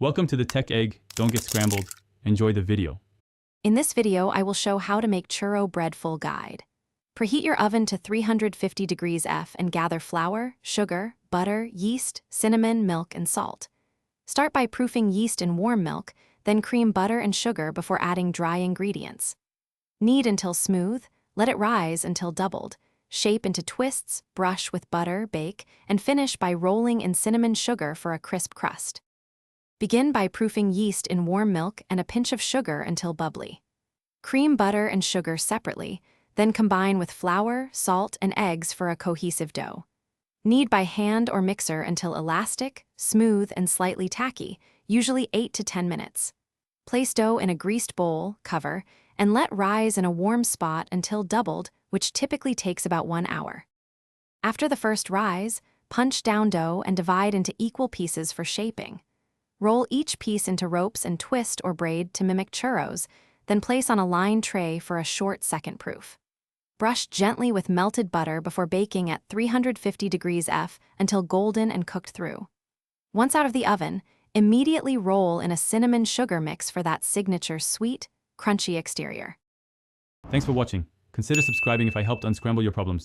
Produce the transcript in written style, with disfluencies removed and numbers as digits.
Welcome to the Tech Egg. Don't get scrambled. Enjoy the video. In this video, I will show how to make churro bread full guide. Preheat your oven to 350 degrees F and gather flour, sugar, butter, yeast, cinnamon, milk, and salt. Start by proofing yeast in warm milk, then cream butter and sugar before adding dry ingredients. Knead until smooth, let it rise until doubled. Shape into twists, brush with butter, bake, and finish by rolling in cinnamon sugar for a crisp crust. Begin by proofing yeast in warm milk and a pinch of sugar until bubbly. Cream butter and sugar separately, then combine with flour, salt, and eggs for a cohesive dough. Knead by hand or mixer until elastic, smooth, and slightly tacky, usually 8 to 10 minutes. Place dough in a greased bowl, cover, and let rise in a warm spot until doubled, which typically takes about 1 hour. After the first rise, punch down dough and divide into equal pieces for shaping. Roll each piece into ropes and twist or braid to mimic churros, then place on a lined tray for a short second proof. Brush gently with melted butter before baking at 350 degrees F until golden and cooked through. Once out of the oven, immediately roll in a cinnamon sugar mix for that signature sweet, crunchy exterior. Thanks for watching. Consider subscribing if I helped unscramble your problems.